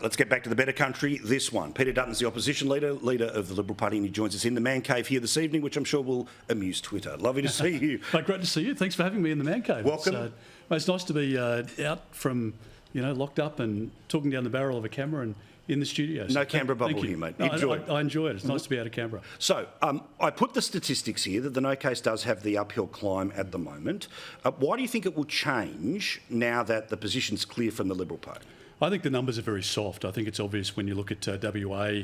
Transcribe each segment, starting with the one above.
let's get back to the better country, this one. Peter Dutton's the opposition leader of the Liberal Party, and he joins us in the man cave here this evening, which I'm sure will amuse Twitter. Lovely to see you. Great to see you. Thanks for having me in the man cave. Welcome. It's nice to be out from, locked up and talking down the barrel of a camera and in the studio. So no Canberra bubble here, mate. Enjoy. I enjoy it. It's nice to be out of Canberra. So, I put the statistics here that the no case does have the uphill climb at the moment. Why do you think it will change now that the position's clear from the Liberal Party? I think the numbers are very soft. I think it's obvious when you look at WA,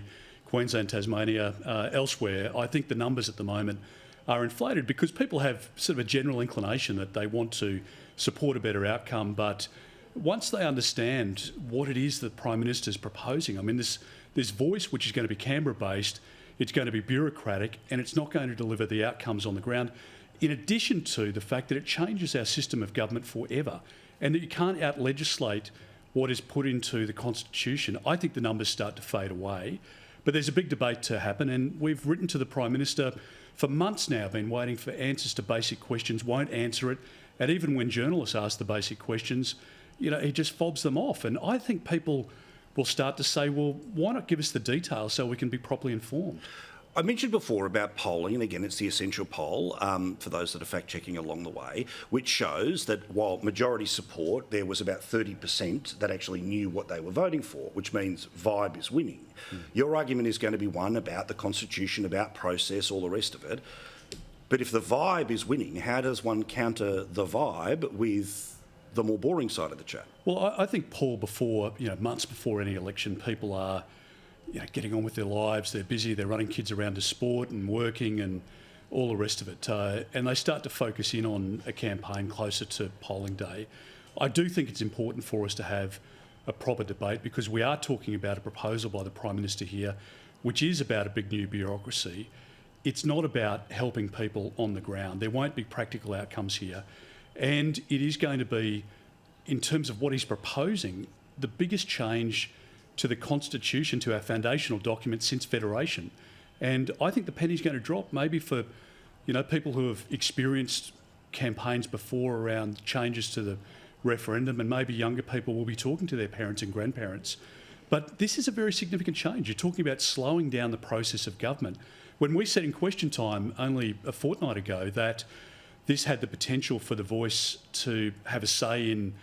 Queensland, Tasmania, elsewhere. I think the numbers at the moment are inflated because people have sort of a general inclination that they want to support a better outcome, but once they understand what it is that Prime Minister is proposing, I mean, this voice, which is going to be Canberra-based, it's going to be bureaucratic, and it's not going to deliver the outcomes on the ground, in addition to the fact that it changes our system of government forever, and that you can't out-legislate what is put into the Constitution. I think the numbers start to fade away, but there's a big debate to happen, and we've written to the Prime Minister for months now, been waiting for answers to basic questions, won't answer it, and even when journalists ask the basic questions, he just fobs them off. And I think people will start to say, well, why not give us the details so we can be properly informed? I mentioned before about polling, and again, it's the essential poll for those that are fact-checking along the way, which shows that while majority support, there was about 30% that actually knew what they were voting for, which means vibe is winning. Your argument is going to be one about the Constitution, about process, all the rest of it. But if the vibe is winning, how does one counter the vibe with the more boring side of the chat? Well, I think, Paul, before, months before any election, people are, getting on with their lives. They're busy. They're running kids around to sport and working and all the rest of it. And they start to focus in on a campaign closer to polling day. I do think it's important for us to have a proper debate because we are talking about a proposal by the Prime Minister here, which is about a big new bureaucracy. It's not about helping people on the ground. There won't be practical outcomes here. And it is going to be, in terms of what he's proposing, the biggest change to the Constitution, to our foundational document since Federation. And I think the penny's going to drop, maybe for people who have experienced campaigns before around changes to the referendum, and maybe younger people will be talking to their parents and grandparents. But this is a very significant change. You're talking about slowing down the process of government. When we said in question time only a fortnight ago that this had the potential for the Voice to have a say in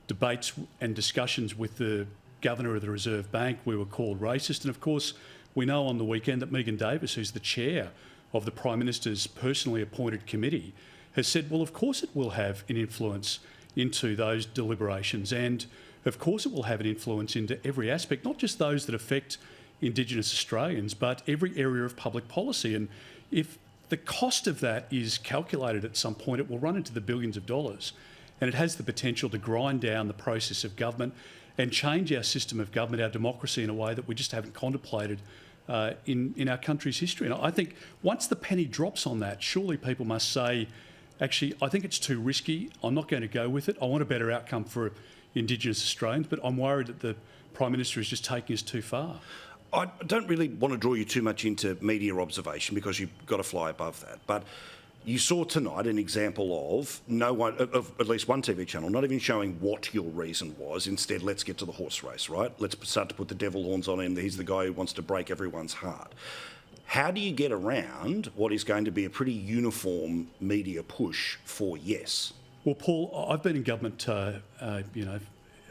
debates and discussions with the Governor of the Reserve Bank, we were called racist. And of course, we know on the weekend that Megan Davis, who's the chair of the Prime Minister's personally appointed committee, has said, well, of course it will have an influence into those deliberations. And of course it will have an influence into every aspect, not just those that affect Indigenous Australians, but every area of public policy. And if the cost of that is calculated at some point, it will run into the billions of dollars, and it has the potential to grind down the process of government and change our system of government, our democracy, in a way that we just haven't contemplated in our country's history. And I think once the penny drops on that, surely people must say, actually, I think it's too risky. I'm not going to go with it. I want a better outcome for Indigenous Australians, but I'm worried that the Prime Minister is just taking us too far. I don't really want to draw you too much into media observation because you've got to fly above that. But you saw tonight an example of of at least one TV channel not even showing what your reason was. Instead, let's get to the horse race, right? Let's start to put the devil horns on him. He's the guy who wants to break everyone's heart. How do you get around what is going to be a pretty uniform media push for yes? Well, Paul, I've been in government, on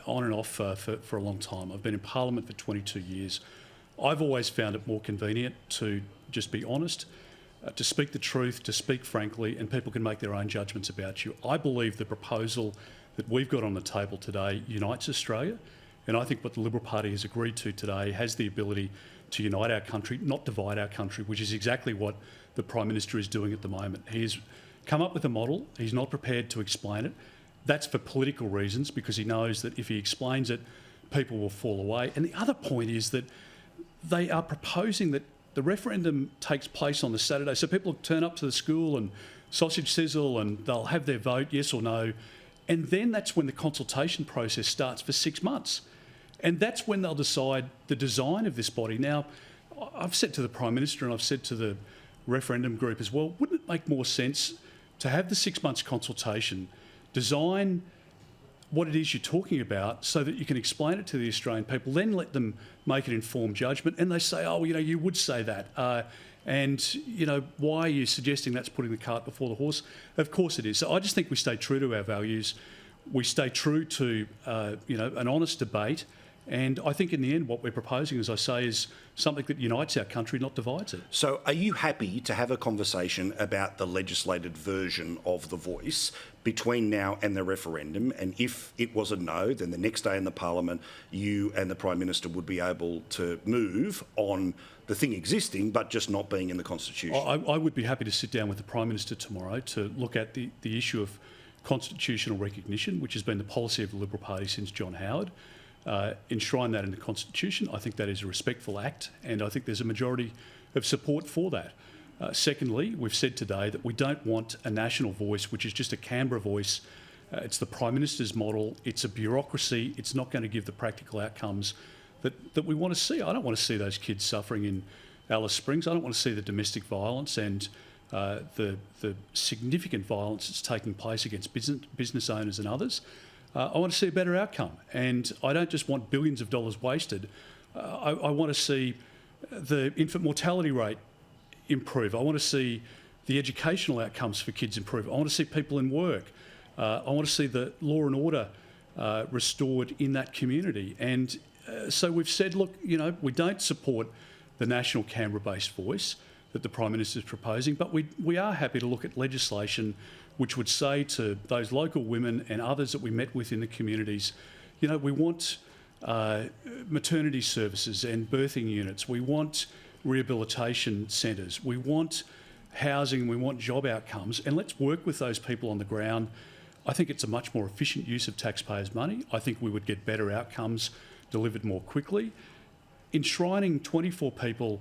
and off for a long time. I've been in Parliament for 22 years. I've always found it more convenient to just be honest, to speak the truth, to speak frankly, and people can make their own judgments about you. I believe the proposal that we've got on the table today unites Australia, and I think what the Liberal Party has agreed to today has the ability to unite our country, not divide our country, which is exactly what the Prime Minister is doing at the moment. He has come up with a model. He's not prepared to explain it. That's for political reasons, because he knows that if he explains it, people will fall away. And the other point is that they are proposing that the referendum takes place on the Saturday, so people turn up to the school and sausage sizzle and they'll have their vote, yes or no, and then that's when the consultation process starts for 6 months. And that's when they'll decide the design of this body. Now, I've said to the Prime Minister and I've said to the referendum group as well, wouldn't it make more sense to have the 6 months consultation, design what it is you're talking about so that you can explain it to the Australian people, then let them make an informed judgment. And they say, oh, you would say that. And, why are you suggesting that's putting the cart before the horse? Of course it is. So I just think we stay true to our values. We stay true to, an honest debate. And I think in the end, what we're proposing, as I say, is something that unites our country, not divides it. So are you happy to have a conversation about the legislated version of the Voice between now and the referendum? And if it was a no, then the next day in the Parliament, you and the Prime Minister would be able to move on the thing existing, but just not being in the Constitution? I would be happy to sit down with the Prime Minister tomorrow to look at the issue of constitutional recognition, which has been the policy of the Liberal Party since John Howard. Enshrine that in the Constitution. I think that is a respectful act, and I think there's a majority of support for that. Secondly, we've said today that we don't want a national voice, which is just a Canberra voice. It's the Prime Minister's model. It's a bureaucracy. It's not going to give the practical outcomes that we want to see. I don't want to see those kids suffering in Alice Springs. I don't want to see the domestic violence and the significant violence that's taking place against business owners and others. I want to see a better outcome, and I don't just want billions of dollars wasted. I want to see the infant mortality rate improve. I want to see the educational outcomes for kids improve. I want to see people in work. I want to see the law and order restored in that community. And so we've said, look, we don't support the national Canberra-based voice that the Prime Minister is proposing, but we are happy to look at legislation which would say to those local women and others that we met with in the communities, we want maternity services and birthing units. We want rehabilitation centres. We want housing. We want job outcomes. And let's work with those people on the ground. I think it's a much more efficient use of taxpayers' money. I think we would get better outcomes delivered more quickly. Enshrining 24 people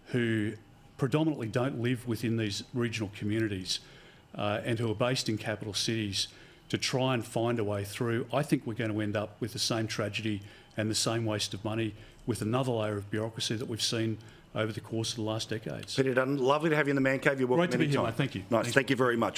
who predominantly don't live within these regional communities and who are based in capital cities to try and find a way through, I think we're going to end up with the same tragedy and the same waste of money with another layer of bureaucracy that we've seen over the course of the last decades. Peter Dutton, lovely to have you in the Man Cave. You're welcome Great to be here, anytime. mate. Thank you. Nice. Thank you very much.